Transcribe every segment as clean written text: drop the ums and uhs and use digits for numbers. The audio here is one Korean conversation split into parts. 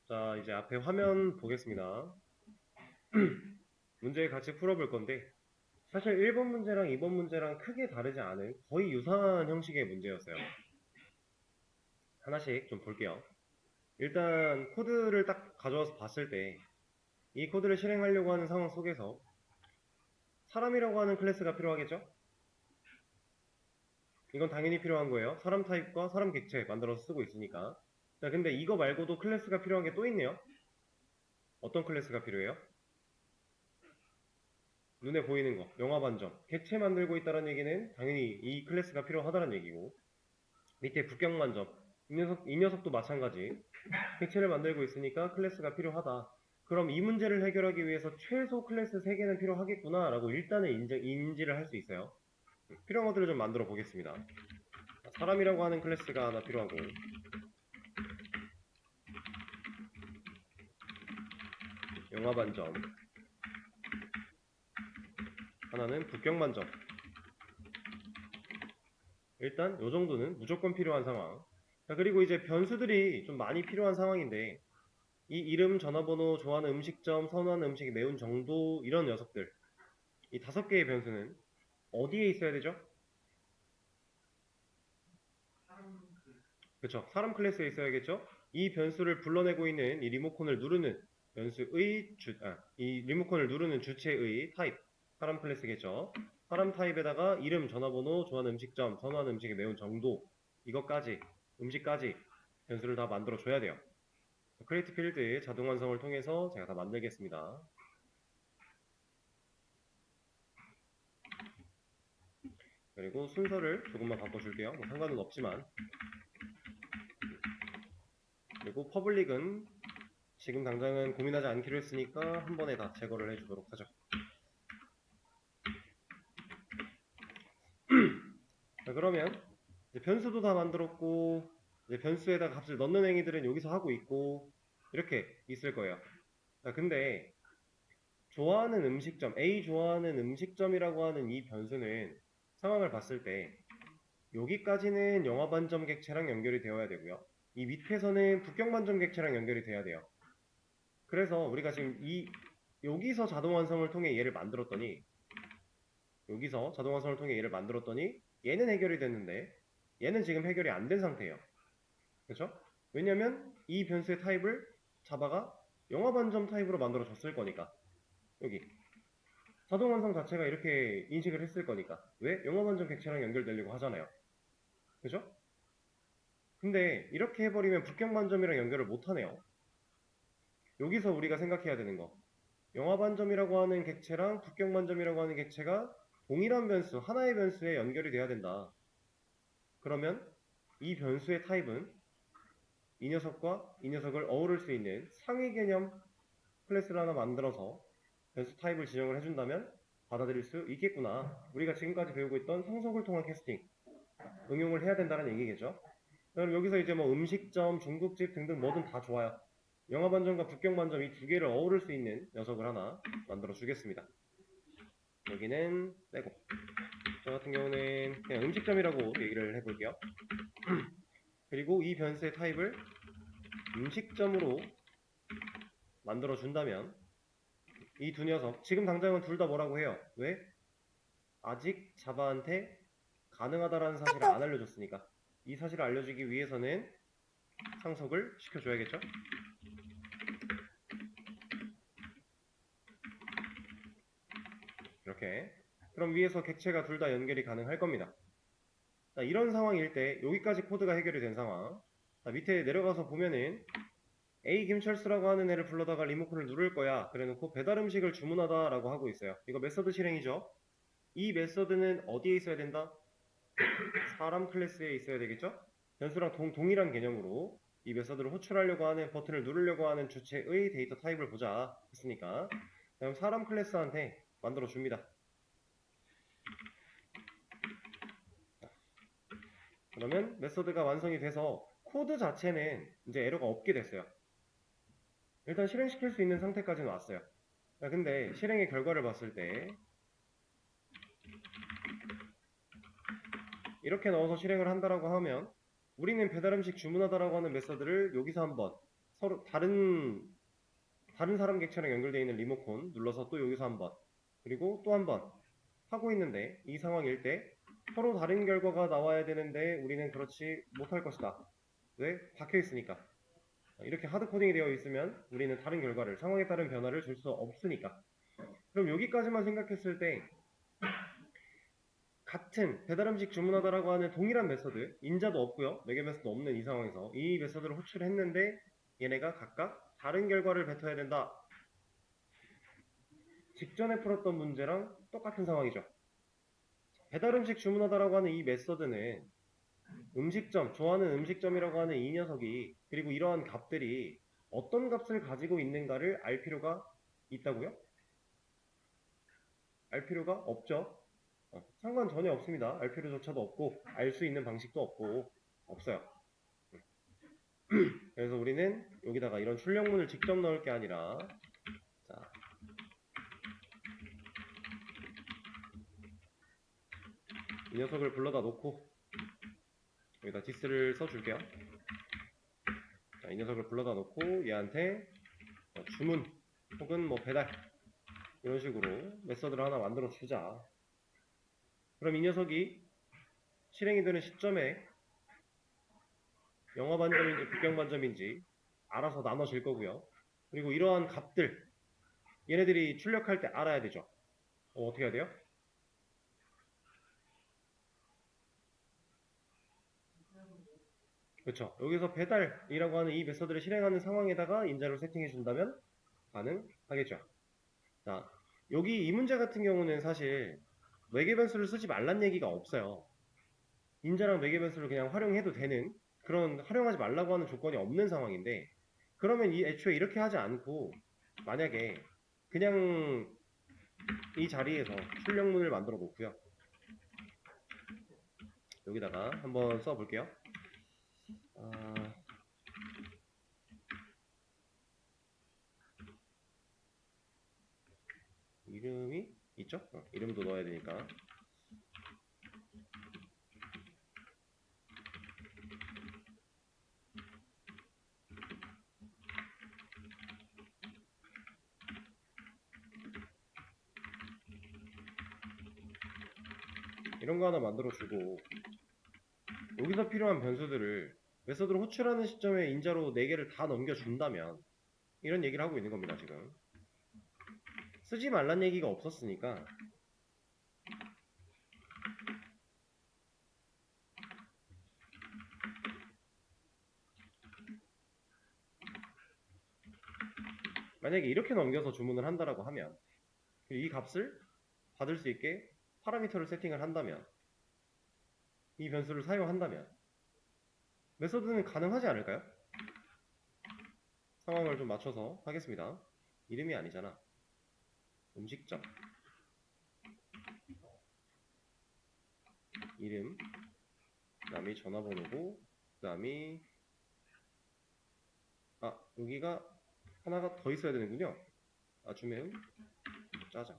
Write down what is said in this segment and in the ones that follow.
자, 이제 앞에 화면 보겠습니다. 문제 같이 풀어볼 건데, 사실 1번 문제랑 2번 문제랑 크게 다르지 않은 거의 유사한 형식의 문제였어요. 하나씩 좀 볼게요. 일단 코드를 딱 가져와서 봤을 때, 이 코드를 실행하려고 하는 상황 속에서 사람이라고 하는 클래스가 필요하겠죠? 이건 당연히 필요한 거예요. 사람 타입과 사람 객체 만들어서 쓰고 있으니까. 자, 근데 이거 말고도 클래스가 필요한 게 또 있네요. 어떤 클래스가 필요해요? 눈에 보이는 거, 영화 반점. 객체 만들고 있다는 얘기는 당연히 이 클래스가 필요하다는 얘기고, 밑에 국경 만점. 이 녀석도 마찬가지. 객체를 만들고 있으니까 클래스가 필요하다. 그럼 이 문제를 해결하기 위해서 최소 클래스 3개는 필요하겠구나 라고 일단은 인지를 할 수 있어요. 필요한 것들을 좀 만들어 보겠습니다. 사람이라고 하는 클래스가 하나 필요하고, 영화 반점, 하나는 국경 만점. 일단 요 정도는 무조건 필요한 상황. 자, 그리고 이제 변수들이 좀 많이 필요한 상황인데, 이 이름, 전화번호, 좋아하는 음식점, 선호하는 음식이 매운 정도, 이런 녀석들, 이 5개의 변수는 어디에 있어야 되죠? 그쵸, 사람 클래스에 있어야겠죠? 이 변수를 불러내고 있는 이 리모컨을 누르는 변수의 이 리모컨을 누르는 주체의 타입, 사람 클래스겠죠? 사람 타입에다가 이름, 전화번호, 좋아하는 음식점, 선호하는 음식이 매운 정도, 이것까지, 음식까지 변수를 다 만들어 줘야 돼요. 크리에이트 필드 자동 완성을 통해서 제가 다 만들겠습니다. 그리고 순서를 조금만 바꿔줄게요. 뭐 상관은 없지만. 그리고 퍼블릭은 지금 당장은 고민하지 않기로 했으니까 한 번에 다 제거를 해주도록 하죠. 자, 그러면 이제 변수도 다 만들었고, 이제 변수에다가 값을 넣는 행위들은 여기서 하고 있고, 이렇게 있을 거예요. 자, 근데 좋아하는 음식점, A 좋아하는 음식점이라고 하는 이 변수는 상황을 봤을 때 여기까지는 영화 반점 객체랑 연결이 되어야 되고요. 이 밑에서는 북경 반점 객체랑 연결이 돼야 돼요. 그래서 우리가 지금 여기서 자동 완성을 통해 얘를 만들었더니 얘는 해결이 됐는데 얘는 지금 해결이 안 된 상태예요. 그렇죠? 왜냐면 이 변수의 타입을 자바가 영화 반점 타입으로 만들어 줬을 거니까. 여기 자동 완성 자체가 이렇게 인식을 했을 거니까. 왜? 영화 반점 객체랑 연결되려고 하잖아요. 그죠? 근데 이렇게 해버리면 북경 반점이랑 연결을 못하네요. 여기서 우리가 생각해야 되는 거, 영화 반점이라고 하는 객체랑 북경 반점이라고 하는 객체가 동일한 변수, 하나의 변수에 연결이 돼야 된다. 그러면 이 변수의 타입은 이 녀석과 이 녀석을 어우를 수 있는 상위 개념 클래스를 하나 만들어서 변수 타입을 지정을 해준다면 받아들일 수 있겠구나. 우리가 지금까지 배우고 있던 상속을 통한 캐스팅 응용을 해야 된다는 얘기겠죠. 그럼 여기서 이제 뭐 음식점, 중국집 등등 뭐든 다 좋아요. 영화 반점과 북경 반점 이 두 개를 어우를 수 있는 녀석을 하나 만들어 주겠습니다. 여기는 빼고, 저 같은 경우는 그냥 음식점이라고 얘기를 해볼게요. 그리고 이 변수의 타입을 음식점으로 만들어 준다면 이 두 녀석, 지금 당장은 둘 다 뭐라고 해요? 왜? 아직 자바한테 가능하다라는 사실을 안 알려줬으니까. 이 사실을 알려주기 위해서는 상속을 시켜줘야겠죠? 이렇게. 그럼 위에서 객체가 둘 다 연결이 가능할 겁니다. 자, 이런 상황일 때 여기까지 코드가 해결이 된 상황. 자, 밑에 내려가서 보면은 A 김철수라고 하는 애를 불러다가 리모컨을 누를 거야. 그래놓고 배달 음식을 주문하다 라고 하고 있어요. 이거 메서드 실행이죠. 이 메서드는 어디에 있어야 된다? 사람 클래스에 있어야 되겠죠? 변수랑 동일한 개념으로 이 메서드를 호출하려고 하는, 버튼을 누르려고 하는 주체의 데이터 타입을 보자 했으니까, 그럼 사람 클래스한테 만들어 줍니다. 그러면 메서드가 완성이 돼서 코드 자체는 이제 에러가 없게 됐어요. 일단 실행시킬 수 있는 상태까지는 왔어요. 근데 실행의 결과를 봤을 때 이렇게 넣어서 실행을 한다라고 하면 우리는 배달음식 주문하다라고 하는 메서드를 여기서 한번 서로 다른 사람 객체랑 연결되어 있는 리모컨 눌러서 또 여기서 한번, 그리고 또 한번 하고 있는데, 이 상황일 때 서로 다른 결과가 나와야 되는데 우리는 그렇지 못할 것이다. 왜? 박혀 있으니까. 이렇게 하드코딩이 되어 있으면 우리는 다른 결과를, 상황에 따른 변화를 줄 수 없으니까. 그럼 여기까지만 생각했을 때 같은 배달음식 주문하다라고 하는 동일한 메서드, 인자도 없고요, 매개 메서드 없는 이 상황에서 이 메서드를 호출했는데 얘네가 각각 다른 결과를 뱉어야 된다. 직전에 풀었던 문제랑 똑같은 상황이죠. 배달음식 주문하다라고 하는 이 메서드는 음식점, 좋아하는 음식점이라고 하는 이 녀석이, 그리고 이러한 값들이 어떤 값을 가지고 있는가를 알 필요가 있다고요? 알 필요가 없죠. 상관 전혀 없습니다. 알 필요조차도 없고 알 수 있는 방식도 없고 없어요. 그래서 우리는 여기다가 이런 출력문을 직접 넣을 게 아니라, 자, 이 녀석을 불러다 놓고 여기다 디스를 써줄게요. 자, 이 녀석을 불러다 놓고 얘한테 주문 혹은 뭐 배달 이런 식으로 메서드를 하나 만들어 주자. 그럼 이 녀석이 실행이 되는 시점에 영화 반점인지 국경 반점인지 알아서 나눠질 거고요. 그리고 이러한 값들, 얘네들이 출력할 때 알아야 되죠. 어떻게 해야 돼요? 그렇죠. 여기서 배달이라고 하는 이 메서드를 실행하는 상황에다가 인자를 세팅해 준다면 가능하겠죠. 자, 여기 이 문제 같은 경우는 사실 매개 변수를 쓰지 말란 얘기가 없어요. 인자랑 매개 변수를 그냥 활용해도 되는, 그런 활용하지 말라고 하는 조건이 없는 상황인데, 그러면 이 애초에 이렇게 하지 않고 만약에 그냥 이 자리에서 출력문을 만들어 놓고요. 여기다가 한번 써볼게요. 이름이 있죠? 이름도 넣어야 되니까. 이런 거 하나 만들어주고, 여기서 필요한 변수들을 메서드로 호출하는 시점에 인자로 4개를 다 넘겨준다면, 이런 얘기를 하고 있는 겁니다, 지금. 쓰지 말란 얘기가 없었으니까. 만약에 이렇게 넘겨서 주문을 한다라고 하면, 이 값을 받을 수 있게 파라미터를 세팅을 한다면, 이 변수를 사용한다면 메서드는 가능하지 않을까요? 상황을 좀 맞춰서 하겠습니다. 이름이 아니잖아. 음식점 이름, 그 다음이 전화번호고, 그 다음이 여기가 하나가 더 있어야 되는군요. 아주 매운 짜장,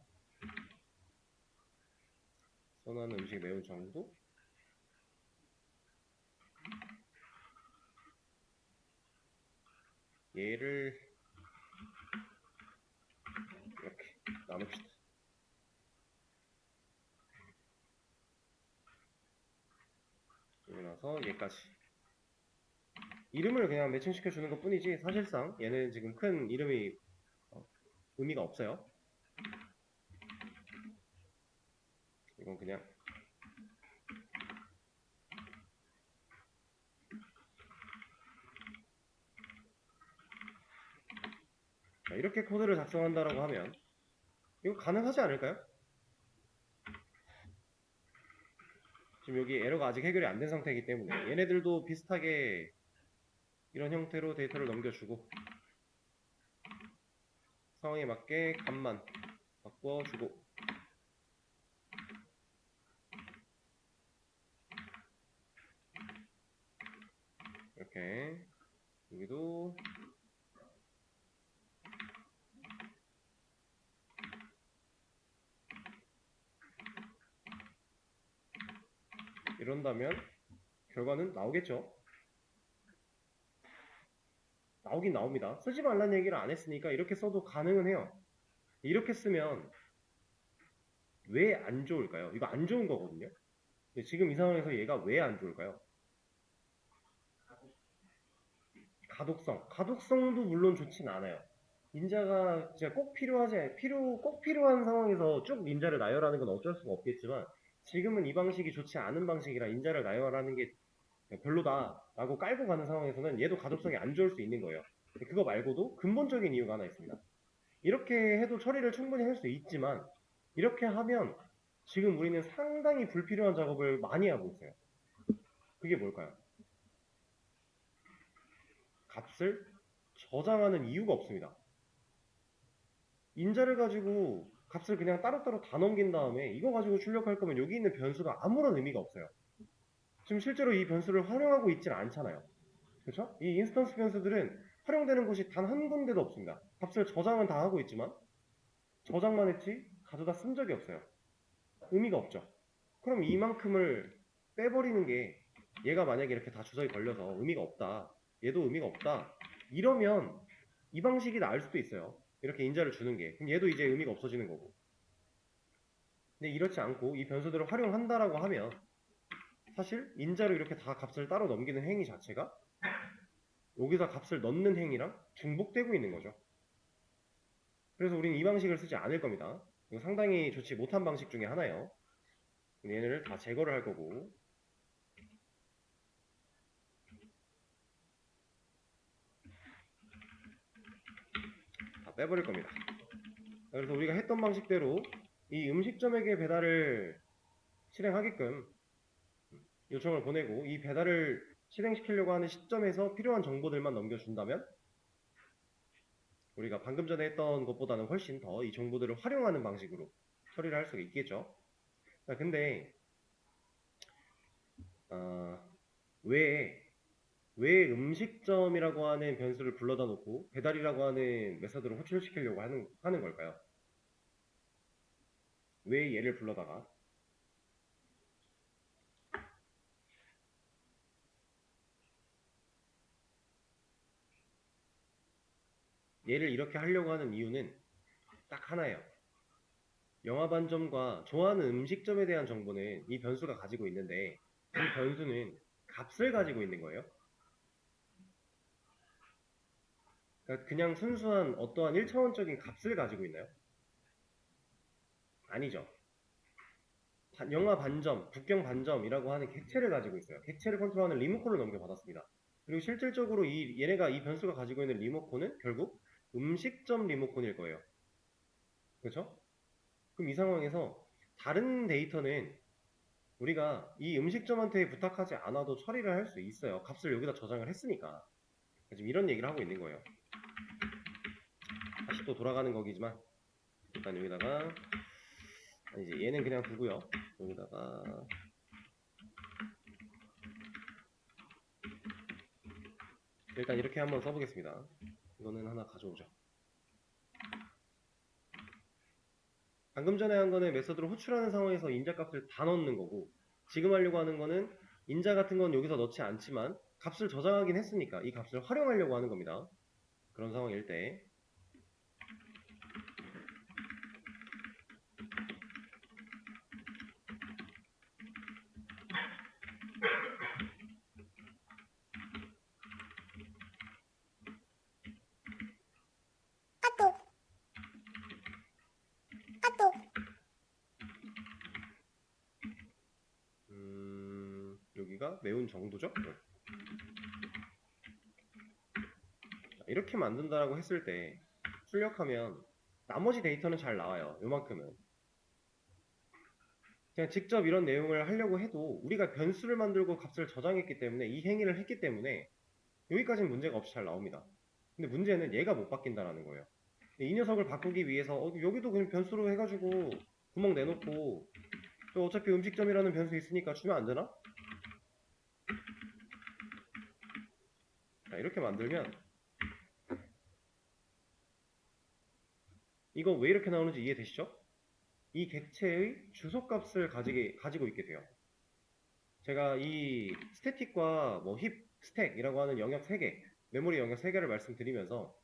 선호하는 음식 매운 정도, 얘를 이렇게 나눕시다. 그러고 나서 얘까지 이름을 그냥 매칭시켜 주는 것 뿐이지, 사실상 얘는 지금 큰 이름이 의미가 없어요. 이건 그냥 이렇게 코드를 작성한다라고 하면 이거 가능하지 않을까요? 지금 여기 에러가 아직 해결이 안 된 상태이기 때문에 얘네들도 비슷하게 이런 형태로 데이터를 넘겨주고 상황에 맞게 값만 바꿔주고, 이렇게 여기도 이런다면 결과는 나오겠죠. 나오긴 나옵니다. 쓰지 말라는 얘기를 안 했으니까 이렇게 써도 가능은 해요. 이렇게 쓰면 왜 안 좋을까요? 이거 안 좋은 거거든요. 근데 지금 이 상황에서 얘가 왜 안 좋을까요? 가독성도 물론 좋진 않아요. 인자가 진짜 꼭 필요한 상황에서 쭉 인자를 나열하는 건 어쩔 수가 없겠지만 지금은 이 방식이 좋지 않은 방식이라 인자를 나열하는 게 별로다라고 깔고 가는 상황에서는 얘도 가독성이 안 좋을 수 있는 거예요. 그거 말고도 근본적인 이유가 하나 있습니다. 이렇게 해도 처리를 충분히 할 수 있지만 이렇게 하면 지금 우리는 상당히 불필요한 작업을 많이 하고 있어요. 그게 뭘까요? 값을 저장하는 이유가 없습니다. 인자를 가지고 값을 그냥 따로따로 다 넘긴 다음에 이거 가지고 출력할 거면 여기 있는 변수가 아무런 의미가 없어요. 지금 실제로 이 변수를 활용하고 있진 않잖아요. 그렇죠? 이 인스턴스 변수들은 활용되는 곳이 단 한 군데도 없습니다. 값을 저장은 다 하고 있지만 저장만 했지 가져다 쓴 적이 없어요. 의미가 없죠. 그럼 이만큼을 빼버리는 게 얘가 만약에 이렇게 다 주석이 걸려서 의미가 없다. 얘도 의미가 없다. 이러면 이 방식이 나을 수도 있어요. 이렇게 인자를 주는 게. 그럼 얘도 이제 의미가 없어지는 거고. 근데 이렇지 않고 이 변수들을 활용한다라고 하면 사실 인자로 이렇게 다 값을 따로 넘기는 행위 자체가 여기다 값을 넣는 행위랑 중복되고 있는 거죠. 그래서 우리는 이 방식을 쓰지 않을 겁니다. 이거 상당히 좋지 못한 방식 중에 하나예요. 얘네를 다 제거를 할 거고 다 빼버릴 겁니다. 그래서 우리가 했던 방식대로 이 음식점에게 배달을 실행하게끔 요청을 보내고 이 배달을 실행시키려고 하는 시점에서 필요한 정보들만 넘겨준다면 우리가 방금 전에 했던 것보다는 훨씬 더 이 정보들을 활용하는 방식으로 처리를 할 수가 있겠죠. 자, 근데 왜, 왜 음식점이라고 하는 변수를 불러다 놓고 배달이라고 하는 메서드를 호출시키려고 하는 걸까요? 왜 얘를 불러다가 얘를 이렇게 하려고 하는 이유는 딱 하나예요. 영화 반점과 좋아하는 음식점에 대한 정보는 이 변수가 가지고 있는데 이 변수는 값을 가지고 있는 거예요. 그러니까 그냥 순수한 어떠한 1차원적인 값을 가지고 있나요? 아니죠. 영화 반점, 국경 반점이라고 하는 객체를 가지고 있어요. 객체를 컨트롤하는 리모컨을 넘겨받았습니다. 그리고 실질적으로 얘네가 이 변수가 가지고 있는 리모컨은 결국 음식점 리모컨일 거예요. 그렇죠? 그럼 이 상황에서 다른 데이터는 우리가 이 음식점한테 부탁하지 않아도 처리를 할 수 있어요. 값을 여기다 저장을 했으니까. 지금 이런 얘기를 하고 있는 거예요. 다시 또 돌아가는 거기지만 일단 여기다가 이제 얘는 그냥 두고요. 여기다가 일단 이렇게 한번 써보겠습니다. 이거는 하나 가져오죠. 방금 전에 한 거는 메서드를 호출하는 상황에서 인자값을 다 넣는 거고 지금 하려고 하는 거는 인자 같은 건 여기서 넣지 않지만 값을 저장하긴 했으니까 이 값을 활용하려고 하는 겁니다. 그런 상황일 때 여기가 매운 정도죠? 이렇게 만든다라고 했을 때 출력하면 나머지 데이터는 잘 나와요. 요만큼은. 그냥 직접 이런 내용을 하려고 해도 우리가 변수를 만들고 값을 저장했기 때문에 이 행위를 했기 때문에 여기까지는 문제가 없이 잘 나옵니다. 근데 문제는 얘가 못 바뀐다라는 거예요. 이 녀석을 바꾸기 위해서 여기도 그냥 변수로 해가지고 구멍 내놓고 저 어차피 음식점이라는 변수 있으니까 주면 안 되나? 자, 이렇게 만들면 이거 왜 이렇게 나오는지 이해되시죠? 이 객체의 주소값을 가지고 있게 돼요. 제가 이 스태틱과 뭐 힙, 스택이라고 하는 영역 3개 메모리 영역 3개를 말씀드리면서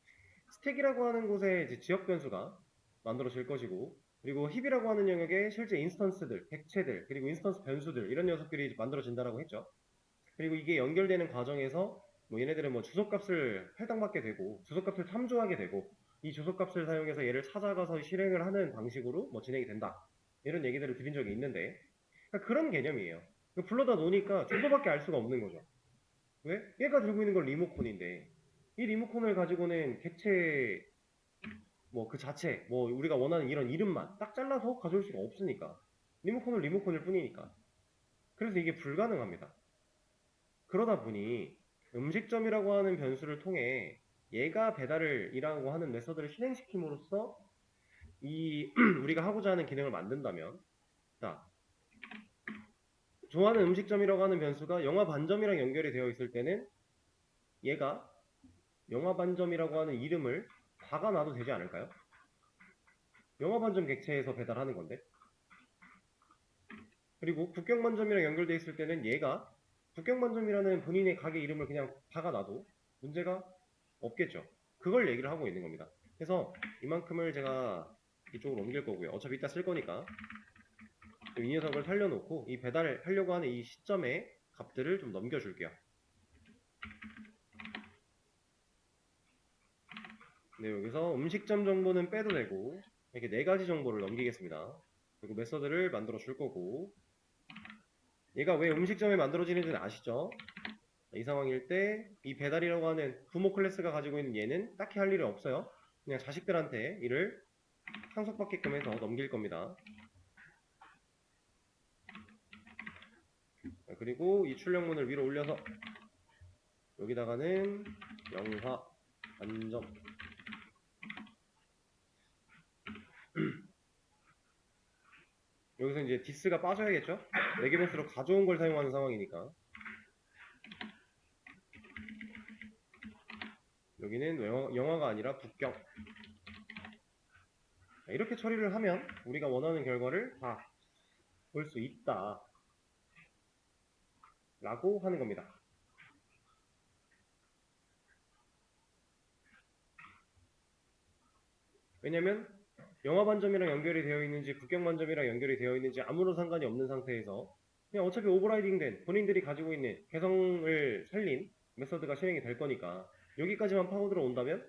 스택이라고 하는 곳에 이제 지역 변수가 만들어질 것이고, 그리고 힙이라고 하는 영역에 실제 인스턴스들, 객체들, 그리고 인스턴스 변수들 이런 녀석들이 만들어진다라고 했죠. 그리고 이게 연결되는 과정에서 뭐 얘네들은 뭐 주소값을 해당받게 되고 주소값을 탐조하게 되고 이 주소값을 사용해서 얘를 찾아가서 실행을 하는 방식으로 뭐 진행이 된다, 이런 얘기들을 드린 적이 있는데, 그러니까 그런 개념이에요. 불러다 놓으니까 주소밖에 알 수가 없는 거죠. 왜? 얘가 들고 있는 건 리모컨인데 이 리모컨을 가지고는 객체 뭐 그 자체 뭐 우리가 원하는 이런 이름만 딱 잘라서 가져올 수가 없으니까, 리모컨은 리모컨일 뿐이니까. 그래서 이게 불가능합니다. 그러다 보니 음식점이라고 하는 변수를 통해 얘가 배달을 이라고 하는 메서드를 실행시킴으로써 이 우리가 하고자 하는 기능을 만든다면, 자, 좋아하는 음식점이라고 하는 변수가 영화 반점이랑 연결이 되어 있을 때는 얘가 영화 반점이라고 하는 이름을 박아놔도 되지 않을까요? 영화 반점 객체에서 배달하는 건데. 그리고 국경 반점이랑 연결되어 있을 때는 얘가 국경 반점이라는 본인의 가게 이름을 그냥 박아놔도 문제가 없겠죠. 그걸 얘기를 하고 있는 겁니다. 그래서 이만큼을 제가 이쪽으로 옮길 거고요. 어차피 이따 쓸 거니까 이 녀석을 살려놓고 이 배달을 하려고 하는 이 시점에 값들을 좀 넘겨줄게요. 네, 여기서 음식점 정보는 빼도 되고 이렇게 4가지 정보를 넘기겠습니다. 그리고 메서드를 만들어 줄 거고, 얘가 왜 음식점에 만들어지는지는 아시죠? 이 상황일 때 이 배달이라고 하는 부모 클래스가 가지고 있는 얘는 딱히 할 일이 없어요. 그냥 자식들한테 이를 상속받게끔 해서 넘길 겁니다. 그리고 이 출력문을 위로 올려서 여기다가는 영화 반점 여기서 이제 디스가 빠져야겠죠? 레게벤스로 가져온 걸 사용하는 상황이니까. 여기는 영화가 아니라 국경. 이렇게 처리를 하면 우리가 원하는 결과를 다 볼 수 있다 라고 하는 겁니다. 왜냐면 영화 반점이랑 연결이 되어 있는지 국경 반점이랑 연결이 되어 있는지 아무런 상관이 없는 상태에서 그냥 어차피 오버라이딩된 본인들이 가지고 있는 개성을 살린 메서드가 실행이 될 거니까 여기까지만 파고 들어온다면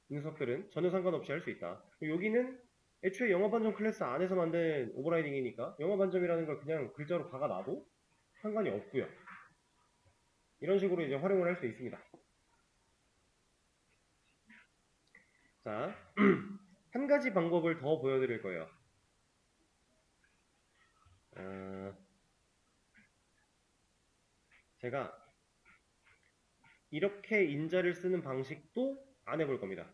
이 녀석들은 전혀 상관없이 할 수 있다. 여기는 애초에 영화 반점 클래스 안에서 만든 오버라이딩이니까 영화 반점이라는 걸 그냥 글자로 박아놔도 상관이 없고요. 이런 식으로 이제 활용을 할 수 있습니다. 자, 한 가지 방법을 더 보여드릴 거예요. 제가 이렇게 인자를 쓰는 방식도 안 해볼 겁니다.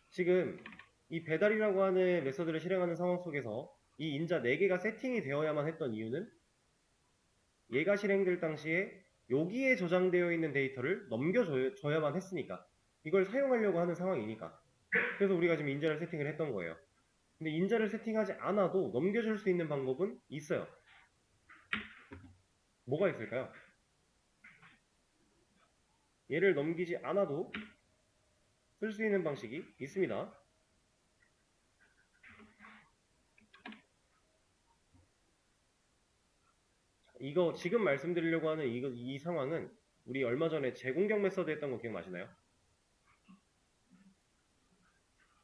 지금 이 배달이라고 하는 메서드를 실행하는 상황 속에서 이 인자 4개가 세팅이 되어야만 했던 이유는 얘가 실행될 당시에 여기에 저장되어 있는 데이터를 넘겨줘야만 했으니까, 이걸 사용하려고 하는 상황이니까. 그래서 우리가 지금 인자를 세팅을 했던 거예요. 근데 인자를 세팅하지 않아도 넘겨줄 수 있는 방법은 있어요. 뭐가 있을까요? 얘를 넘기지 않아도 쓸 수 있는 방식이 있습니다. 이거 지금 말씀드리려고 하는 이 상황은 우리 얼마 전에 재공격 메서드 했던 거 기억나시나요?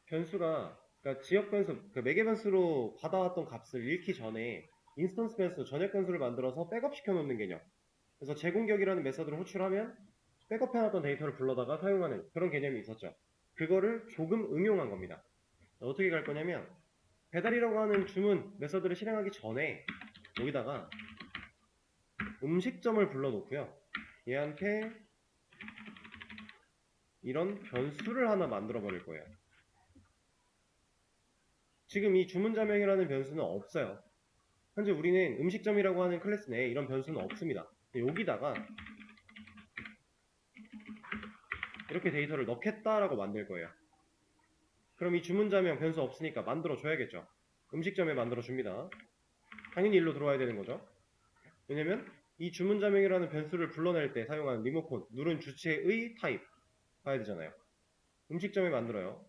변수가, 그러니까 지역 변수, 그 매개 변수로 받아왔던 값을 잃기 전에 인스턴스 변수, 전역 변수를 만들어서 백업 시켜놓는 개념. 그래서 재공격이라는 메서드를 호출하면 백업해놨던 데이터를 불러다가 사용하는 그런 개념이 있었죠. 그거를 조금 응용한 겁니다. 어떻게 갈 거냐면 배달이라고 하는 주문 메서드를 실행하기 전에 여기다가 음식점을 불러놓고요. 얘한테 이런 변수를 하나 만들어 버릴 거예요. 지금 이 주문자명이라는 변수는 없어요. 현재 우리는 음식점이라고 하는 클래스 내에 이런 변수는 없습니다. 여기다가 이렇게 데이터를 넣겠다라고 만들 거예요. 그럼 이 주문자명 변수 없으니까 만들어 줘야겠죠. 음식점에 만들어 줍니다. 당연히 일로 들어와야 되는 거죠. 왜냐면 이 주문자명이라는 변수를 불러낼 때 사용하는 리모컨, 누른 주체의 타입 봐야 되잖아요. 음식점에 만들어요.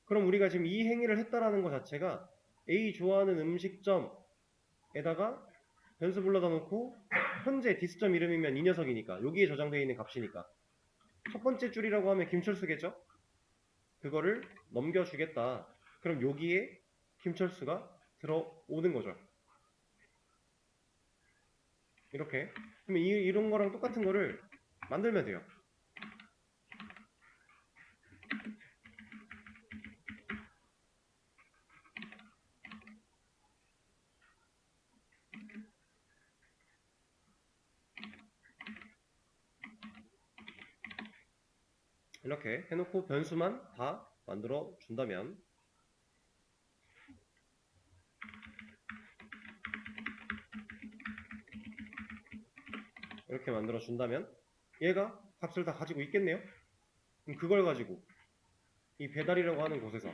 그럼 우리가 지금 이 행위를 했다라는 것 자체가 A 좋아하는 음식점에다가 변수 불러다 놓고 현재 디스점 이름이면 이 녀석이니까 여기에 저장되어 있는 값이니까 첫 번째 줄이라고 하면 김철수겠죠? 그거를 넘겨주겠다. 그럼 여기에 김철수가 들어오는 거죠. 이렇게. 그러면 이런 거랑 똑같은 거를 만들면 돼요. 이렇게 해놓고 변수만 다 만들어 준다면 이렇게 만들어 준다면 얘가 값을 다 가지고 있겠네요. 그럼 그걸 가지고 이 배달이라고 하는 곳에서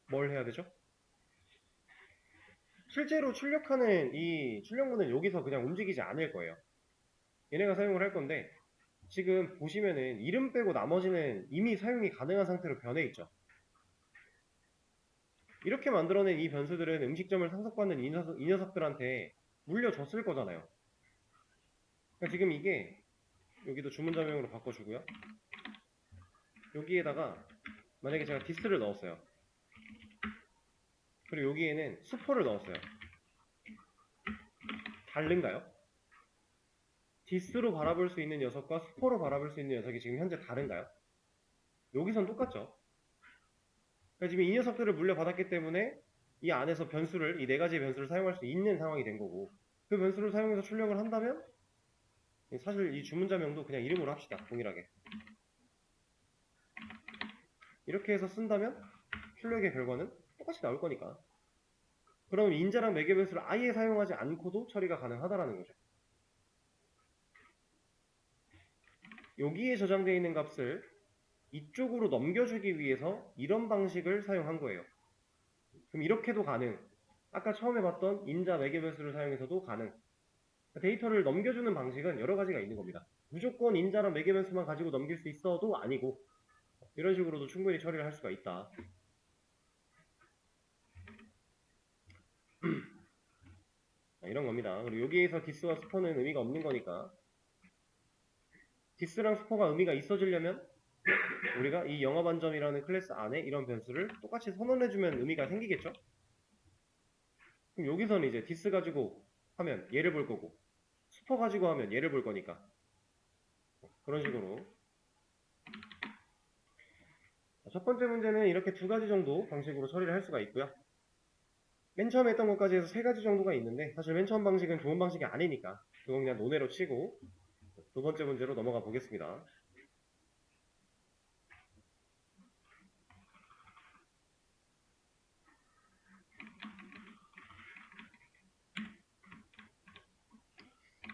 뭘 해야 되죠? 실제로 출력하는 이 출력문은 여기서 그냥 움직이지 않을 거예요. 얘네가 사용을 할 건데 지금 보시면은 이름 빼고 나머지는 이미 사용이 가능한 상태로 변해 있죠. 이렇게 만들어낸 이 변수들은 음식점을 상속받는 이 녀석들한테 물려줬을 거잖아요. 그러니까 지금 이게 여기도 주문자명으로 바꿔주고요. 여기에다가 만약에 제가 디스를 넣었어요. 그리고 여기에는 수포를 넣었어요. 다른가요? 디스로 바라볼 수 있는 녀석과 수포로 바라볼 수 있는 녀석이 지금 현재 다른가요? 여기선 똑같죠. 그러니까 지금 이 녀석들을 물려받았기 때문에 이 안에서 변수를, 이 네 가지의 변수를 사용할 수 있는 상황이 된 거고, 그 변수를 사용해서 출력을 한다면 사실 이 주문자명도 그냥 이름으로 합시다. 동일하게. 이렇게 해서 쓴다면 출력의 결과는 똑같이 나올 거니까. 그럼 인자랑 매개변수를 아예 사용하지 않고도 처리가 가능하다라는 거죠. 여기에 저장되어 있는 값을 이쪽으로 넘겨주기 위해서 이런 방식을 사용한 거예요. 그럼 이렇게도 가능. 아까 처음에 봤던 인자 매개변수를 사용해서도 가능. 데이터를 넘겨주는 방식은 여러 가지가 있는 겁니다. 무조건 인자랑 매개변수만 가지고 넘길 수 있어도 아니고 이런 식으로도 충분히 처리를 할 수가 있다. 이런 겁니다. 그리고 여기에서 디스와 스포는 의미가 없는 거니까 디스랑 스포가 의미가 있어지려면 우리가 이 영어반점이라는 클래스 안에 이런 변수를 똑같이 선언해주면 의미가 생기겠죠? 그럼 여기서는 이제 디스 가지고 하면 얘를 볼 거고 스포 가지고 하면 얘를 볼 거니까 그런 식으로 첫 번째 문제는 이렇게 두 가지 정도 방식으로 처리를 할 수가 있고요. 맨 처음에 했던 것까지 해서 세 가지 정도가 있는데 사실 맨 처음 방식은 좋은 방식이 아니니까 그건 그냥 논외로 치고 두 번째 문제로 넘어가 보겠습니다.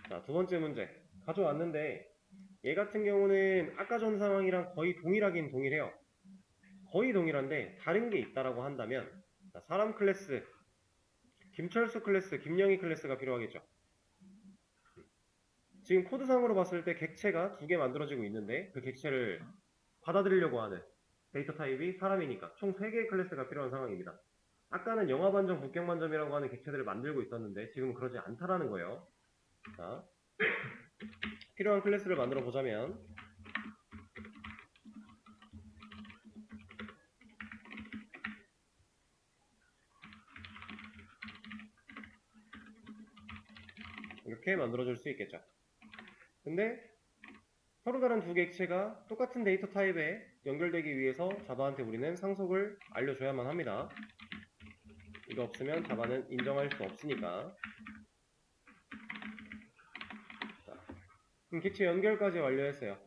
자, 두 번째 문제 가져왔는데 얘 같은 경우는 아까 전 상황이랑 거의 동일하긴 동일해요. 거의 동일한데 다른 게 있다라고 한다면 자, 사람 클래스, 김철수 클래스, 김영희 클래스가 필요하겠죠. 지금 코드상으로 봤을 때 객체가 두 개 만들어지고 있는데 그 객체를 받아들이려고 하는 데이터 타입이 사람이니까 총 3개의 클래스가 필요한 상황입니다. 아까는 영화반점, 국경반점이라고 하는 객체들을 만들고 있었는데 지금은 그러지 않다라는 거예요. 자, 필요한 클래스를 만들어 보자면 이렇게 만들어줄 수 있겠죠. 근데 서로 다른 두 객체가 똑같은 데이터 타입에 연결되기 위해서 자바한테 우리는 상속을 알려줘야만 합니다. 이거 없으면 자바는 인정할 수 없으니까. 자, 그럼 객체 연결까지 완료했어요.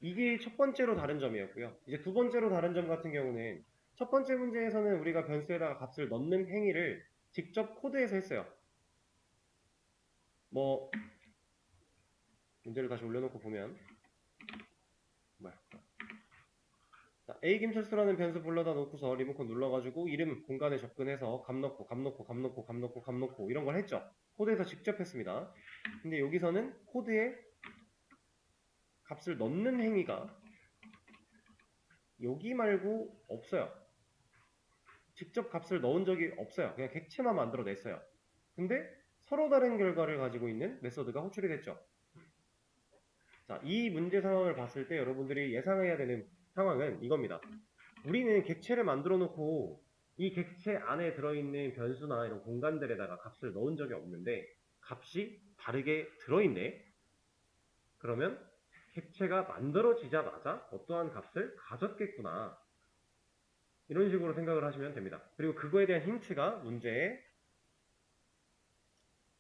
이게 첫 번째로 다른 점이었고요. 이제 두 번째로 다른 점 같은 경우는 첫 번째 문제에서는 우리가 변수에다가 값을 넣는 행위를 직접 코드에서 했어요. 뭐 문제를 다시 올려놓고 보면 자, A 김철수라는 변수 불러다 놓고서 리모컨 눌러가지고 이름 공간에 접근해서 값 넣고 값 넣고 값 넣고 값 넣고 값 넣고 이런 걸 했죠. 코드에서 직접 했습니다. 근데 여기서는 코드에 값을 넣는 행위가 여기 말고 없어요. 직접 값을 넣은 적이 없어요. 그냥 객체만 만들어냈어요. 근데 서로 다른 결과를 가지고 있는 메서드가 호출이 됐죠. 자, 이 문제 상황을 봤을 때 여러분들이 예상해야 되는 상황은 이겁니다. 우리는 객체를 만들어 놓고 이 객체 안에 들어있는 변수나 이런 공간들에다가 값을 넣은 적이 없는데 값이 다르게 들어있네? 그러면 객체가 만들어지자마자 어떠한 값을 가졌겠구나. 이런 식으로 생각을 하시면 됩니다. 그리고 그거에 대한 힌트가 문제에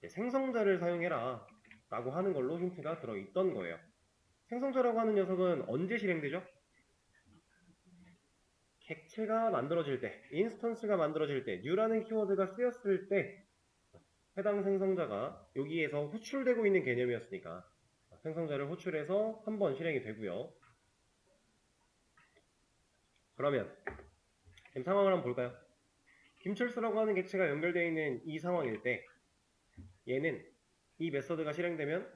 생성자를 사용해라 라고 하는 걸로 힌트가 들어있던 거예요. 생성자라고 하는 녀석은 언제 실행되죠? 객체가 만들어질 때, 인스턴스가 만들어질 때, new라는 키워드가 쓰였을 때 해당 생성자가 여기에서 호출되고 있는 개념이었으니까 생성자를 호출해서 한번 실행이 되고요. 그러면 지금 상황을 한번 볼까요? 김철수라고 하는 객체가 연결되어 있는 이 상황일 때 얘는 이 메서드가 실행되면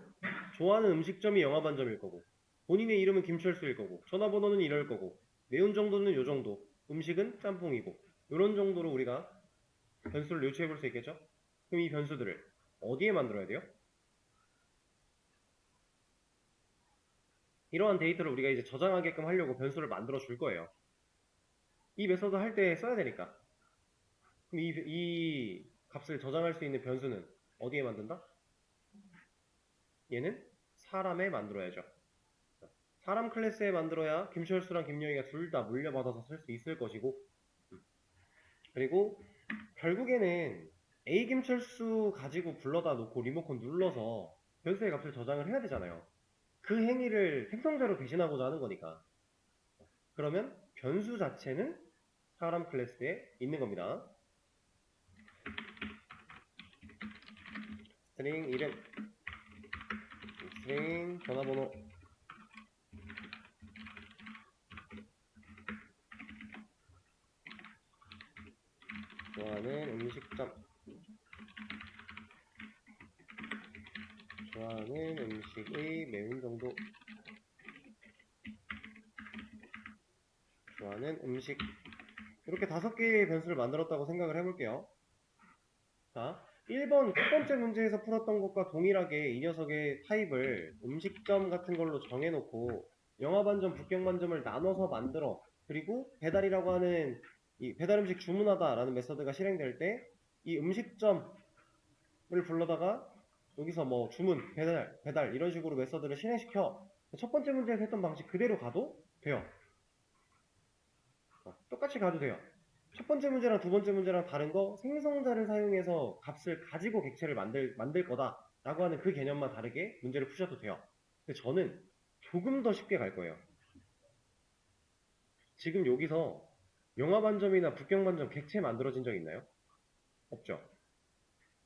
좋아하는 음식점이 영화반점일 거고 본인의 이름은 김철수일 거고 전화번호는 이럴 거고 매운 정도는 요 정도 음식은 짬뽕이고 이런 정도로 우리가 변수를 요추해 볼 수 있겠죠? 그럼 이 변수들을 어디에 만들어야 돼요? 이러한 데이터를 우리가 이제 저장하게끔 하려고 변수를 만들어 줄 거예요. 이 메서드 할 때 써야 되니까. 그럼 이 값을 저장할 수 있는 변수는 어디에 만든다? 얘는 사람에 만들어야죠. 사람 클래스에 만들어야 김철수랑 김영희가 둘 다 물려받아서 쓸 수 있을 것이고 그리고 결국에는 A 김철수 가지고 불러다 놓고 리모컨 눌러서 변수의 값을 저장을 해야 되잖아요. 그 행위를 생성자로 대신하고자 하는 거니까. 그러면 변수 자체는 사람 클래스에 있는 겁니다. 스트링 이름, 스트링 전화번호, 좋아하는 음식점, 좋아하는 음식의 매운 정도, 좋아하는 음식. 이렇게 5개의 변수를 만들었다고 생각을 해볼게요. 자, 1번 첫 번째 문제에서 풀었던 것과 동일하게 이 녀석의 타입을 음식점 같은 걸로 정해놓고 영화반점, 북경반점을 나눠서 만들어 그리고 배달이라고 하는 이 배달음식 주문하다 라는 메서드가 실행될 때 이 음식점을 불러다가 여기서 뭐 주문, 배달 이런 식으로 메서드를 실행시켜 첫 번째 문제에서 했던 방식 그대로 가도 돼요. 똑같이 가도 돼요. 첫 번째 문제랑 두 번째 문제랑 다른 거 생성자를 사용해서 값을 가지고 객체를 만들 거다 라고 하는 그 개념만 다르게 문제를 푸셔도 돼요. 근데 저는 조금 더 쉽게 갈 거예요. 지금 여기서 영화반점이나 북경반점 객체 만들어진 적 있나요? 없죠.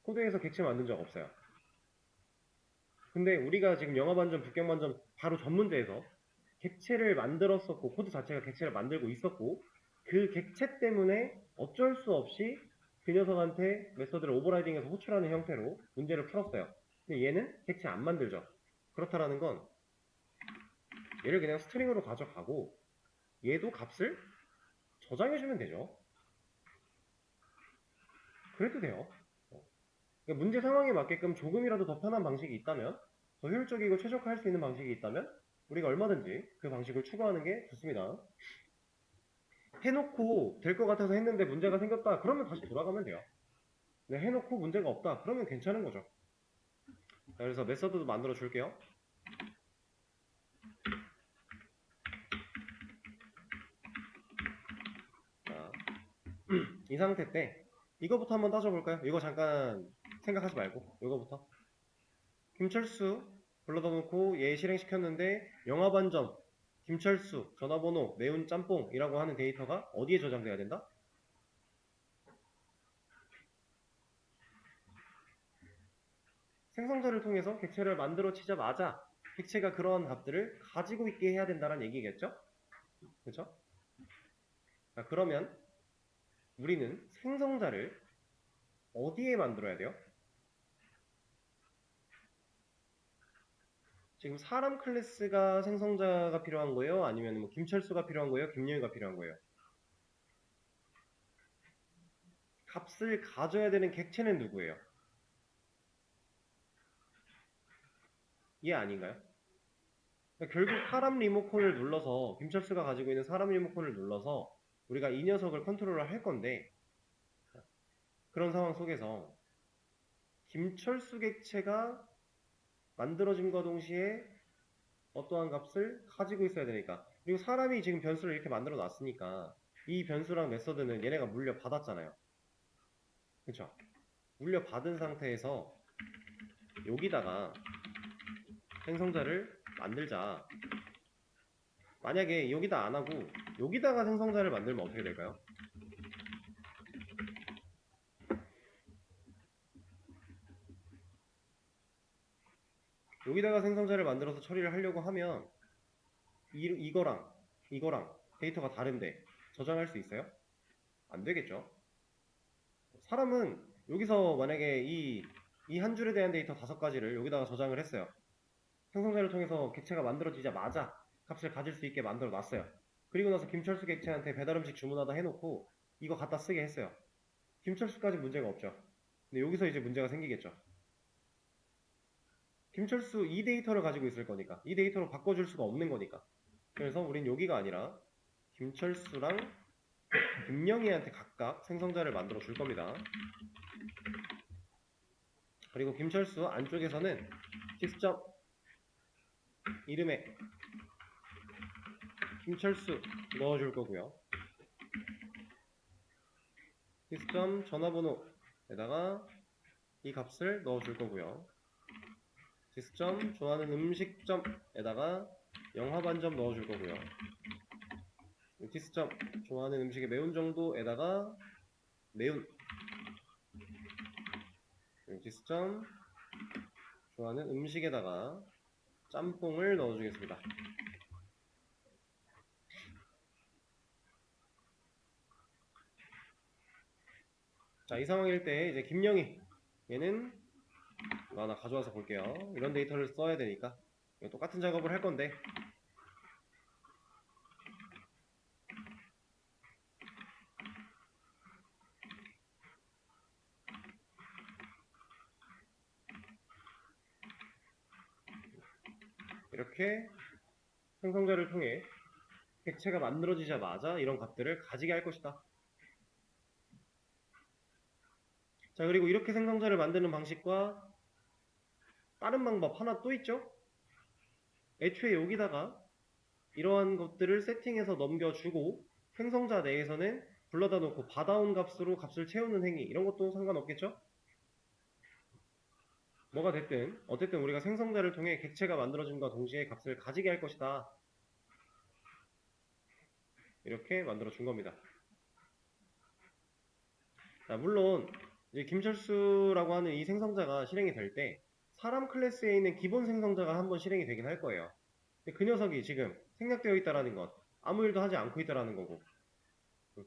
코드에서 객체 만든 적 없어요. 근데 우리가 지금 영화반점, 북경반점 바로 전 문제에서 객체를 만들었었고 코드 자체가 객체를 만들고 있었고 그 객체 때문에 어쩔 수 없이 그 녀석한테 메서드를 오버라이딩해서 호출하는 형태로 문제를 풀었어요. 근데 얘는 객체 안 만들죠. 그렇다라는 건 얘를 그냥 스트링으로 가져가고 얘도 값을 저장해주면 되죠. 그래도 돼요. 그러니까 문제 상황에 맞게끔 조금이라도 더 편한 방식이 있다면 더 효율적이고 최적화할 수 있는 방식이 있다면 우리가 얼마든지 그 방식을 추구하는 게 좋습니다. 해놓고 될 것 같아서 했는데 문제가 생겼다 그러면 다시 돌아가면 돼요. 근데 해놓고 문제가 없다 그러면 괜찮은 거죠. 자, 그래서 메서드도 만들어 줄게요. 자, 이 상태 때 이거부터 한번 따져볼까요? 이거 잠깐 생각하지 말고 이거부터 김철수 불러다 놓고 얘 실행시켰는데 영화반점 김철수 전화번호 매운 짬뽕이라고 하는 데이터가 어디에 저장돼야 된다? 생성자를 통해서 객체를 만들어 치자마자 객체가 그러한 값들을 가지고 있게 해야 된다는 얘기겠죠? 그렇죠? 자, 그러면 우리는 생성자를 어디에 만들어야 돼요? 지금 사람 클래스가 생성자가 필요한 거예요? 아니면 뭐 김철수가 필요한 거예요? 김영희가 필요한 거예요? 값을 가져야 되는 객체는 누구예요? 얘 아닌가요? 그러니까 결국 사람 리모컨을 눌러서 김철수가 가지고 있는 사람 리모컨을 눌러서 우리가 이 녀석을 컨트롤을 할 건데, 그런 상황 속에서 김철수 객체가 만들어짐과 동시에 어떠한 값을 가지고 있어야 되니까. 그리고 사람이 지금 변수를 이렇게 만들어 놨으니까 이 변수랑 메서드는 얘네가 물려받았잖아요. 그쵸? 물려받은 상태에서 여기다가 생성자를 만들자. 만약에 여기다 안 하고 여기다가 생성자를 만들면 어떻게 될까요? 여기다가 생성자를 만들어서 처리를 하려고 하면 이거랑 데이터가 다른데 저장할 수 있어요? 안 되겠죠? 사람은 여기서 만약에 이 한 줄에 대한 데이터 5가지를 여기다가 저장을 했어요. 생성자를 통해서 객체가 만들어지자마자 값을 가질 수 있게 만들어 놨어요. 그리고 나서 김철수 객체한테 배달음식 주문하다 해놓고 이거 갖다 쓰게 했어요. 김철수까지 문제가 없죠. 근데 여기서 이제 문제가 생기겠죠. 김철수 이 데이터를 가지고 있을 거니까 이 데이터로 바꿔줄 수가 없는 거니까. 그래서 우린 여기가 아니라 김철수랑 김영희한테 각각 생성자를 만들어 줄 겁니다. 그리고 김철수 안쪽에서는 시스점 이름에 김철수 넣어줄 거고요. 시스점 전화번호에다가 이 값을 넣어줄 거고요. 시스점 좋아하는 음식점에다가 영화 반점 넣어줄 거고요. 시스점 좋아하는 음식의 매운 정도에다가 매운. 시스점 좋아하는 음식에다가 짬뽕을 넣어주겠습니다. 자, 이 상황일 때 이제 김영희 얘는 이거 하나 가져와서 볼게요. 이런 데이터를 써야 되니까 똑같은 작업을 할 건데 이렇게 생성자를 통해 객체가 만들어지자마자 이런 값들을 가지게 할 것이다. 자, 그리고 이렇게 생성자를 만드는 방식과 다른 방법 하나 또 있죠? 애초에 여기다가 이러한 것들을 세팅해서 넘겨주고 생성자 내에서는 불러다 놓고 받아온 값으로 값을 채우는 행위, 이런 것도 상관없겠죠? 뭐가 됐든 어쨌든 우리가 생성자를 통해 객체가 만들어짐과 동시에 값을 가지게 할 것이다. 이렇게 만들어 준 겁니다. 자, 물론 이제 김철수라고 하는 이 생성자가 실행이 될 때 사람 클래스에 있는 기본 생성자가 한번 실행이 되긴 할 거예요. 근데 그 녀석이 지금 생략되어 있다라는 것, 아무 일도 하지 않고 있다라는 거고,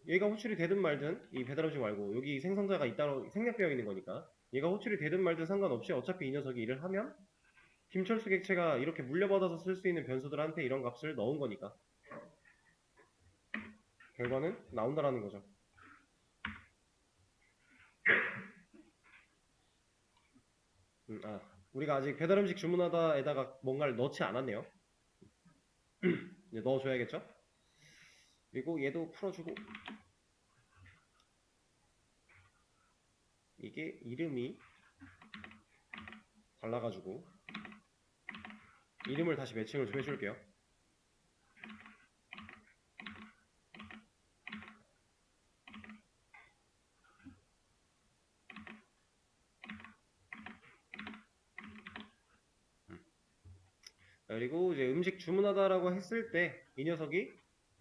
얘가 호출이 되든 말든 이 배달음식 말고 여기 생성자가 있다로 생략되어 있는 거니까 얘가 호출이 되든 말든 상관없이 어차피 이 녀석이 일을 하면 김철수 객체가 이렇게 물려받아서 쓸 수 있는 변수들한테 이런 값을 넣은 거니까 결과는 나온다라는 거죠. 우리가 아직 배달음식 주문하다에다가 뭔가를 넣지 않았네요. 이제 넣어줘야겠죠? 그리고 얘도 풀어주고, 이게 이름이 달라가지고 이름을 다시 매칭을 좀 해줄게요. 그리고 이제 음식 주문하다라고 했을 때 이 녀석이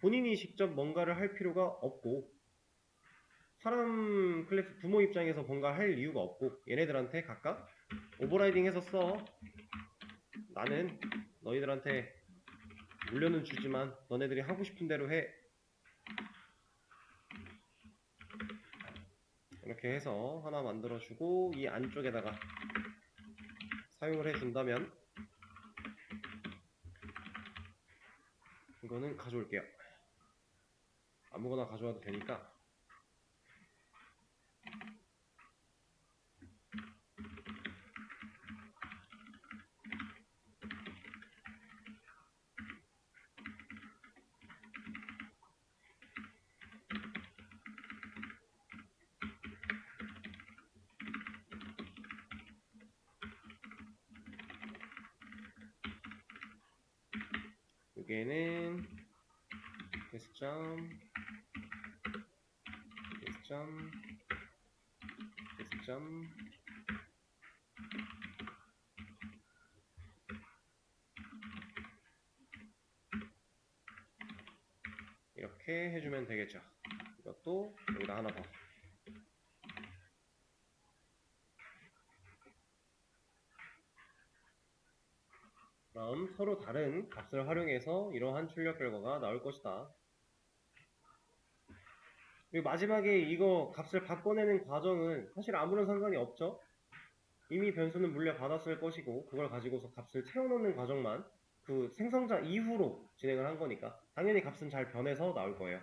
본인이 직접 뭔가를 할 필요가 없고 사람 클래스 부모 입장에서 뭔가 할 이유가 없고 얘네들한테 각각 오버라이딩 해서 써. 나는 너희들한테 물려는 주지만 너네들이 하고 싶은 대로 해. 이렇게 해서 하나 만들어주고 이 안쪽에다가 사용을 해준다면 이거는 가져올게요. 아무거나 가져와도 되니까. 여기에는 데스점 이렇게 해주면 되겠죠. 이것도 여기다 하나 더. 그럼 서로 다른 값을 활용해서 이러한 출력 결과가 나올 것이다. 그리고 마지막에 이거 값을 바꿔내는 과정은 사실 아무런 상관이 없죠. 이미 변수는 물려받았을 것이고 그걸 가지고서 값을 채워넣는 과정만 그 생성자 이후로 진행을 한 거니까 당연히 값은 잘 변해서 나올 거예요.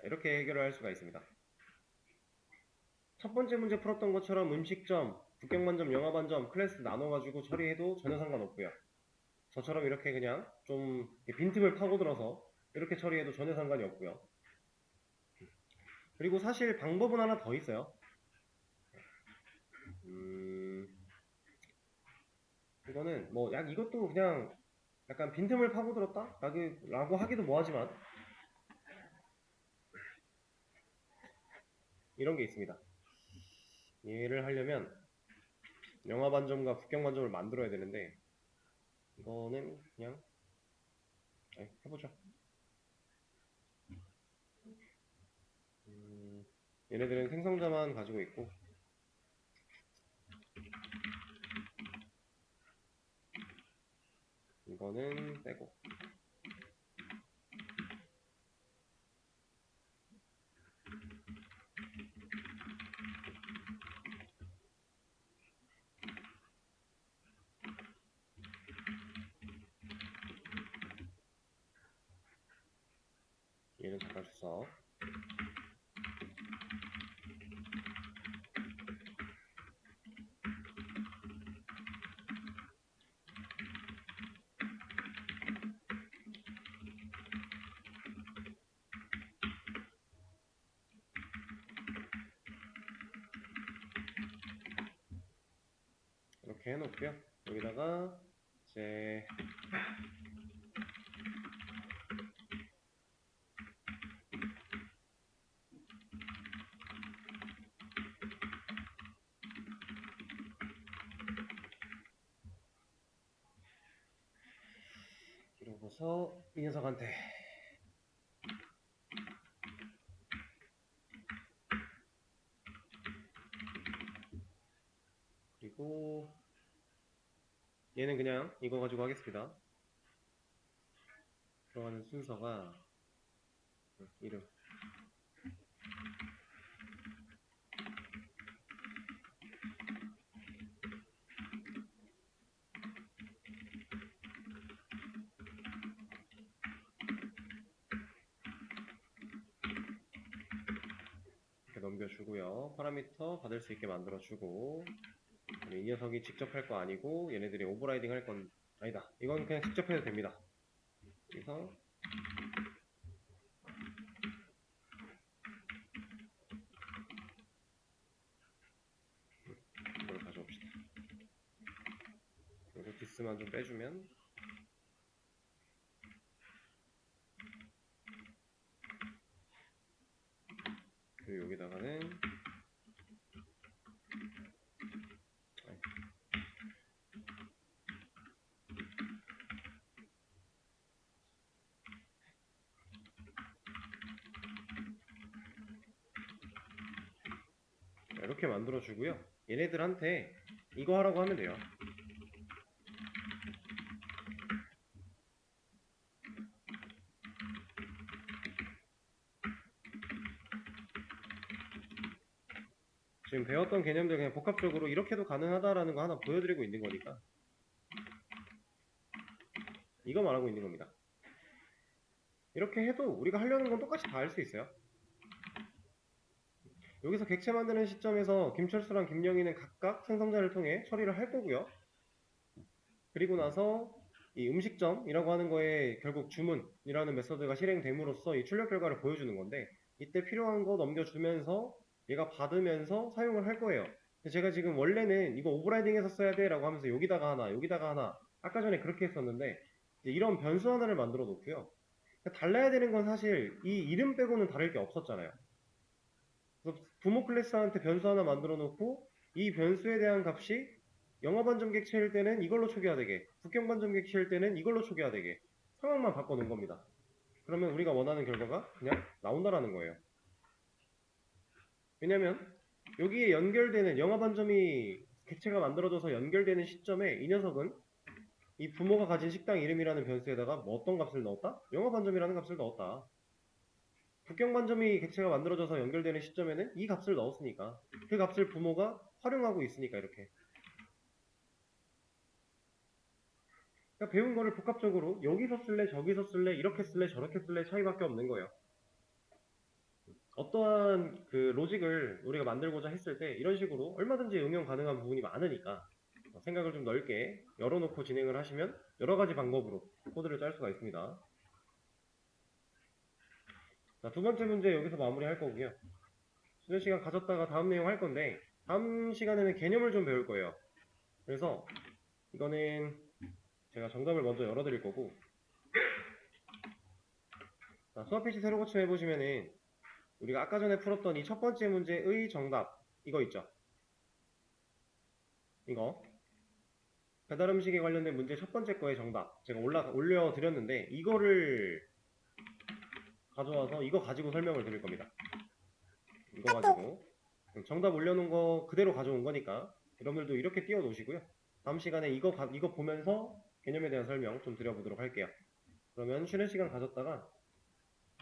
이렇게 해결을 할 수가 있습니다. 첫 번째 문제 풀었던 것처럼 음식점, 국경만점, 영화반점, 클래스 나눠가지고 처리해도 전혀 상관없고요. 저처럼 이렇게 그냥 좀 빈틈을 파고들어서 이렇게 처리해도 전혀 상관이 없고요. 그리고 사실 방법은 하나 더 있어요. 이거는 뭐 이것도 그냥 약간 빈틈을 파고들었다? 라고 하기도 뭐하지만 이런 게 있습니다. 얘를 하려면 영화반점과 국경반점을 만들어야 되는데 이거는 그냥 해보죠. 얘네들은 생성자만 가지고 있고 이거는 빼고 얘는 잠깐 주석. 이렇게 해놓고요. 여기다가 이제 이러고서 이 녀석한테 그리고 얘는 그냥 이거 가지고 하겠습니다. 들어가는 순서가 이름 이렇게 넘겨주고요. 파라미터 받을 수 있게 만들어주고 이 녀석이 직접 할 거 아니고 얘네들이 오버라이딩 할 건 아니다. 이건 그냥 직접 해도 됩니다. 그래서 이걸 가져옵시다. 그리고 디스만 좀 빼주면 그리고 여기다가는 이렇게 만들어주고요. 얘네들한테 이거 하라고 하면 돼요. 지금 배웠던 개념들 그냥 복합적으로 이렇게도 가능하다라는 거 하나 보여드리고 있는 거니까 이거 말하고 있는 겁니다. 이렇게 해도 우리가 하려는 건 똑같이 다 할 수 있어요. 여기서 객체 만드는 시점에서 김철수랑 김영희는 각각 생성자를 통해 처리를 할 거고요. 그리고 나서 이 음식점이라고 하는 거에 결국 주문이라는 메서드가 실행됨으로써 이 출력 결과를 보여주는 건데 이때 필요한 거 넘겨주면서 얘가 받으면서 사용을 할 거예요. 제가 지금 원래는 이거 오버라이딩해서 써야 돼 라고 하면서 여기다가 하나 여기다가 하나 아까 전에 그렇게 했었는데 이런 변수 하나를 만들어 놓고요. 달라야 되는 건 사실 이 이름 빼고는 다를 게 없었잖아요. 그래서 부모 클래스한테 변수 하나 만들어 놓고 이 변수에 대한 값이 영어 반점 객체일 때는 이걸로 초기화되게, 국경 반점 객체일 때는 이걸로 초기화되게 상황만 바꿔놓은 겁니다. 그러면 우리가 원하는 결과가 그냥 나온다라는 거예요. 왜냐면 여기에 연결되는 영어 반점이 객체가 만들어져서 연결되는 시점에 이 녀석은 이 부모가 가진 식당 이름이라는 변수에다가 뭐 어떤 값을 넣었다? 영어 반점이라는 값을 넣었다. 국경 반점이 객체가 만들어져서 연결되는 시점에는 이 값을 넣었으니까 그 값을 부모가 활용하고 있으니까 이렇게 그러니까 배운 거를 복합적으로 여기서 쓸래 저기서 쓸래 이렇게 쓸래 저렇게 쓸래 차이밖에 없는 거예요. 어떠한 그 로직을 우리가 만들고자 했을 때 이런 식으로 얼마든지 응용 가능한 부분이 많으니까 생각을 좀 넓게 열어놓고 진행을 하시면 여러 가지 방법으로 코드를 짤 수가 있습니다. 자, 두 번째 문제 여기서 마무리할 거고요. 수련 시간 가졌다가 다음 내용 할 건데 다음 시간에는 개념을 좀 배울 거예요. 그래서 이거는 제가 정답을 먼저 열어드릴 거고 자, 수학 PC 새로 고침 해보시면은 우리가 아까 전에 풀었던 이 첫 번째 문제의 정답 이거 있죠? 이거 배달 음식에 관련된 문제 첫 번째 거의 정답 제가 올려드렸는데 이거를 가져와서 이거 가지고 설명을 드릴 겁니다. 이거 가지고 정답 올려놓은 거 그대로 가져온 거니까 여러분들도 이렇게 띄워 놓으시고요. 다음 시간에 이거 보면서 개념에 대한 설명 좀 드려보도록 할게요. 그러면 쉬는 시간 가졌다가